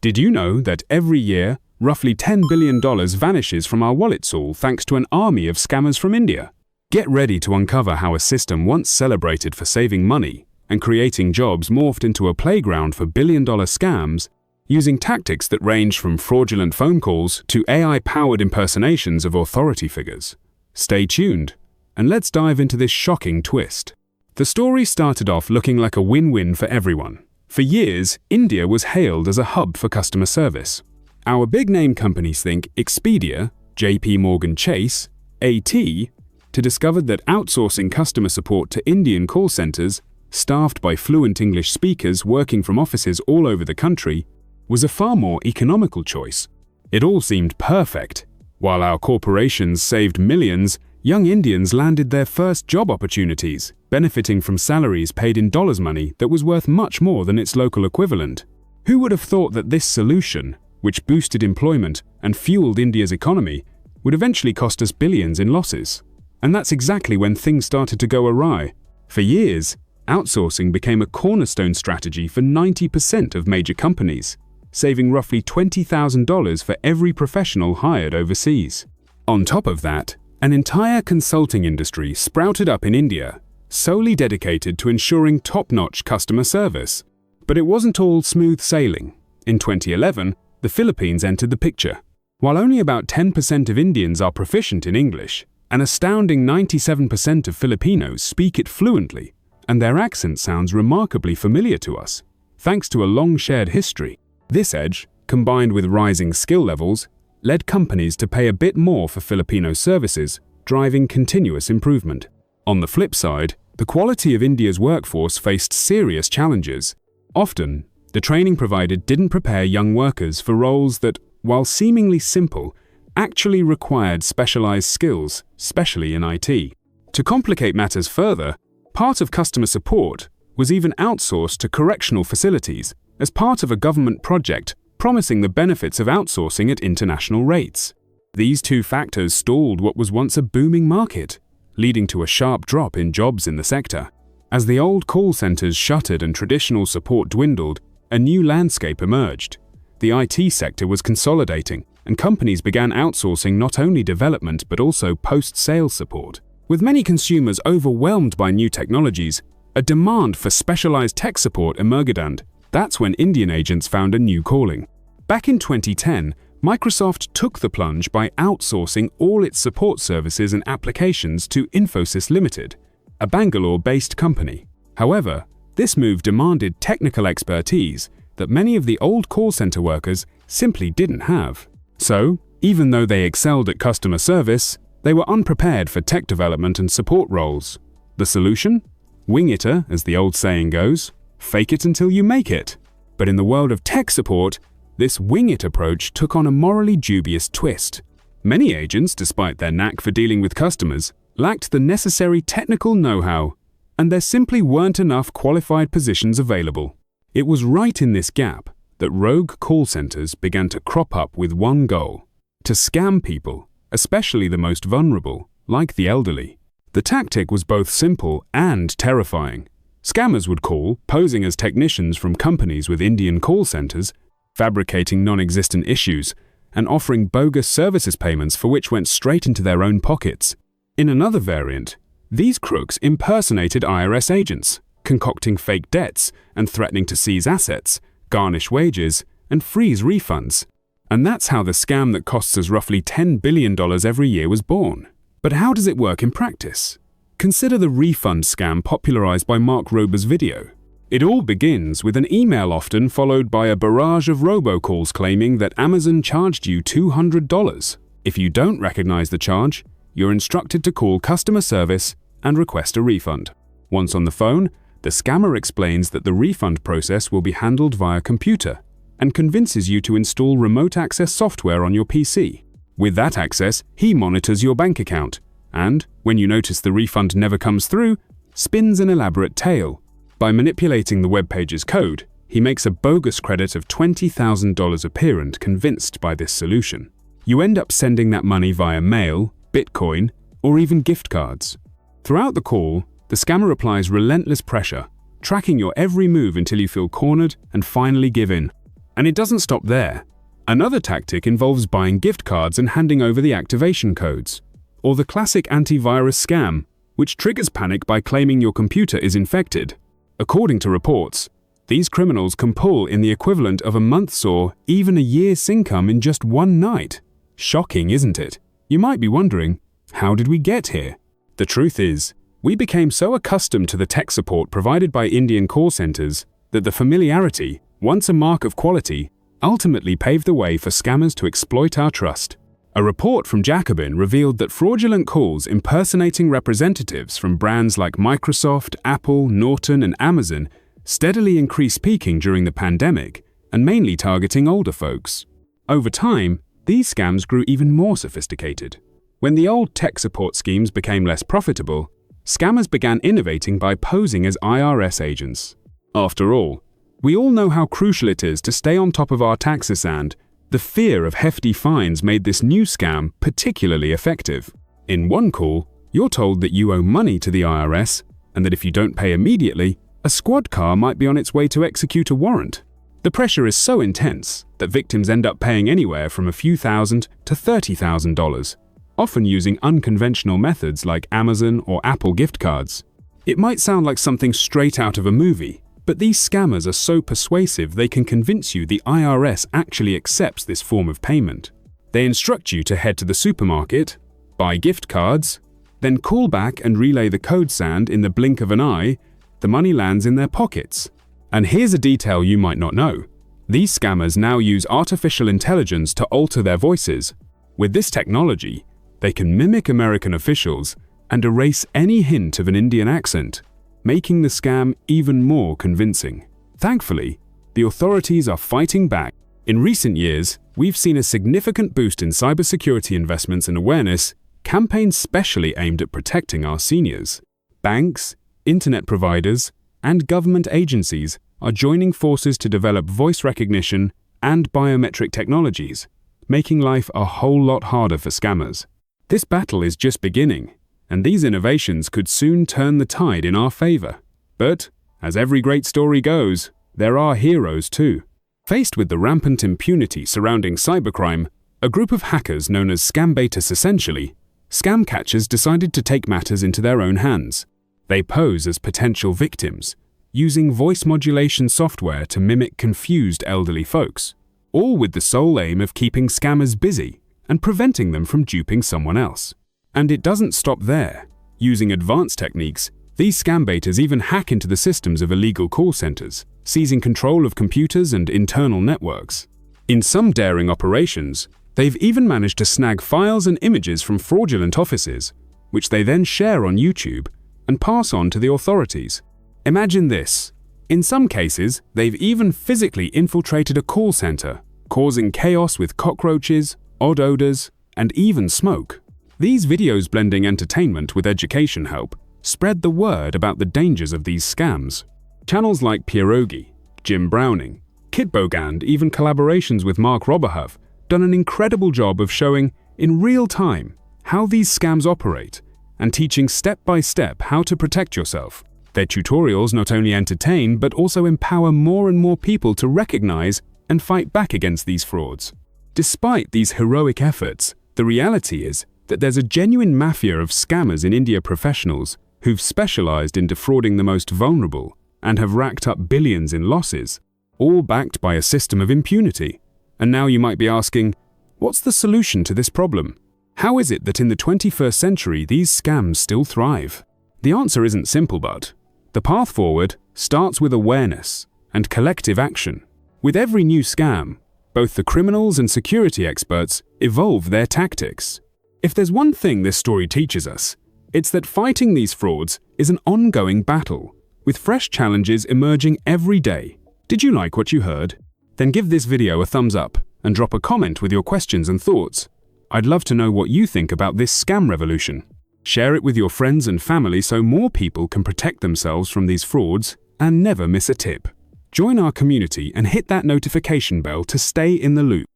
Did you know that every year, roughly $10 billion vanishes from our wallets all thanks to an army of scammers from India? Get ready to uncover how a system once celebrated for saving money and creating jobs morphed into a playground for billion-dollar scams using tactics that range from fraudulent phone calls to AI-powered impersonations of authority figures. Stay tuned, and let's dive into this shocking twist. The story started off looking like a win-win for everyone. For years, India was hailed as a hub for customer service. Our big-name companies think Expedia, JP Morgan Chase, AT, to discover that outsourcing customer support to Indian call centers, staffed by fluent English speakers working from offices all over the country, was a far more economical choice. It all seemed perfect. While our corporations saved millions, young Indians landed their first job opportunities, benefiting from salaries paid in dollars money that was worth much more than its local equivalent. Who would have thought that this solution, which boosted employment and fueled India's economy, would eventually cost us billions in losses? And that's exactly when things started to go awry. For years, outsourcing became a cornerstone strategy for 90% of major companies, saving roughly $20,000 for every professional hired overseas. On top of that, an entire consulting industry sprouted up in India, solely dedicated to ensuring top-notch customer service. But it wasn't all smooth sailing. In 2011, the Philippines entered the picture. While only about 10% of Indians are proficient in English, an astounding 97% of Filipinos speak it fluently, and their accent sounds remarkably familiar to us, thanks to a long shared history. This edge, combined with rising skill levels, led companies to pay a bit more for Filipino services, driving continuous improvement. On the flip side, the quality of India's workforce faced serious challenges. Often, the training provided didn't prepare young workers for roles that, while seemingly simple, actually required specialized skills, especially in IT. To complicate matters further, part of customer support was even outsourced to correctional facilities as part of a government project promising the benefits of outsourcing at international rates. These two factors stalled what was once a booming market, leading to a sharp drop in jobs in the sector. As the old call centers shuttered and traditional support dwindled, a new landscape emerged. The IT sector was consolidating, and companies began outsourcing not only development but also post-sales support. With many consumers overwhelmed by new technologies, a demand for specialized tech support emerged, and that's when Indian agents found a new calling. Back in 2010, Microsoft took the plunge by outsourcing all its support services and applications to Infosys Limited, a Bangalore-based company. However, this move demanded technical expertise that many of the old call center workers simply didn't have. So, even though they excelled at customer service, they were unprepared for tech development and support roles. The solution? Wing itter, as the old saying goes. Fake it until you make it. But in the world of tech support, this wing it approach took on a morally dubious twist. Many agents, despite their knack for dealing with customers, lacked the necessary technical know-how, and there simply weren't enough qualified positions available. It was right in this gap that rogue call centers began to crop up with one goal: to scam people, especially the most vulnerable, like the elderly. The tactic was both simple and terrifying. Scammers would call, posing as technicians from companies with Indian call centers, fabricating non-existent issues, and offering bogus services payments for which went straight into their own pockets. In another variant, these crooks impersonated IRS agents, concocting fake debts and threatening to seize assets, garnish wages, and freeze refunds. And that's how the scam that costs us roughly $10 billion every year was born. But how does it work in practice? Consider the refund scam popularized by Mark Rober's video. It all begins with an email, often followed by a barrage of robocalls claiming that Amazon charged you $200. If you don't recognize the charge, you're instructed to call customer service and request a refund. Once on the phone, the scammer explains that the refund process will be handled via computer and convinces you to install remote access software on your PC. With that access, he monitors your bank account and, when you notice the refund never comes through, spins an elaborate tale. By manipulating the web page's code, he makes a bogus credit of $20,000 a parent convinced by this solution. You end up sending that money via mail, Bitcoin, or even gift cards. Throughout the call, the scammer applies relentless pressure, tracking your every move until you feel cornered and finally give in. And it doesn't stop there. Another tactic involves buying gift cards and handing over the activation codes, or the classic antivirus scam, which triggers panic by claiming your computer is infected. According to reports, these criminals can pull in the equivalent of a month's or even a year's income in just one night. Shocking, isn't it? You might be wondering, how did we get here? The truth is, we became so accustomed to the tech support provided by Indian call centers that the familiarity, once a mark of quality, ultimately paved the way for scammers to exploit our trust. A report from Jacobin revealed that fraudulent calls impersonating representatives from brands like Microsoft, Apple, Norton, and Amazon steadily increased, peaking during the pandemic and mainly targeting older folks. Over time, these scams grew even more sophisticated. When the old tech support schemes became less profitable, scammers began innovating by posing as IRS agents. After all, we all know how crucial it is to stay on top of our taxes, and the fear of hefty fines made this new scam particularly effective. In one call, you're told that you owe money to the IRS and that if you don't pay immediately, a squad car might be on its way to execute a warrant. The pressure is so intense that victims end up paying anywhere from a few thousand to $30,000, often using unconventional methods like Amazon or Apple gift cards. It might sound like something straight out of a movie, but these scammers are so persuasive they can convince you the IRS actually accepts this form of payment. They instruct you to head to the supermarket, buy gift cards, then call back and relay the code, and in the blink of an eye, the money lands in their pockets. And here's a detail you might not know. These scammers now use artificial intelligence to alter their voices. With this technology, they can mimic American officials and erase any hint of an Indian accent, making the scam even more convincing. Thankfully, the authorities are fighting back. In recent years, we've seen a significant boost in cybersecurity investments and awareness, campaigns specially aimed at protecting our seniors. Banks, internet providers, and government agencies are joining forces to develop voice recognition and biometric technologies, making life a whole lot harder for scammers. This battle is just beginning, and these innovations could soon turn the tide in our favor. But, as every great story goes, there are heroes too. Faced with the rampant impunity surrounding cybercrime, a group of hackers known as Scambaiters, essentially, scam catchers, decided to take matters into their own hands. They pose as potential victims, using voice modulation software to mimic confused elderly folks, all with the sole aim of keeping scammers busy and preventing them from duping someone else. And it doesn't stop there. Using advanced techniques, these scambaiters even hack into the systems of illegal call centers, seizing control of computers and internal networks. In some daring operations, they've even managed to snag files and images from fraudulent offices, which they then share on YouTube and pass on to the authorities. Imagine this. In some cases, they've even physically infiltrated a call center, causing chaos with cockroaches, odd odors, and even smoke. These videos, blending entertainment with education help, spread the word about the dangers of these scams. Channels like Pierogi, Jim Browning, Kitbog, and even collaborations with Mark Rober have done an incredible job of showing, in real time, how these scams operate and teaching step-by-step how to protect yourself. Their tutorials not only entertain but also empower more and more people to recognize and fight back against these frauds. Despite these heroic efforts, the reality is that there's a genuine mafia of scammers in India, professionals who've specialized in defrauding the most vulnerable and have racked up billions in losses, all backed by a system of impunity. And now you might be asking, what's the solution to this problem? How is it that in the 21st century these scams still thrive? The answer isn't simple, but the path forward starts with awareness and collective action. With every new scam, both the criminals and security experts evolve their tactics. If there's one thing this story teaches us, it's that fighting these frauds is an ongoing battle, with fresh challenges emerging every day. Did you like what you heard? Then give this video a thumbs up and drop a comment with your questions and thoughts. I'd love to know what you think about this scam revolution. Share it with your friends and family so more people can protect themselves from these frauds and never miss a tip. Join our community and hit that notification bell to stay in the loop.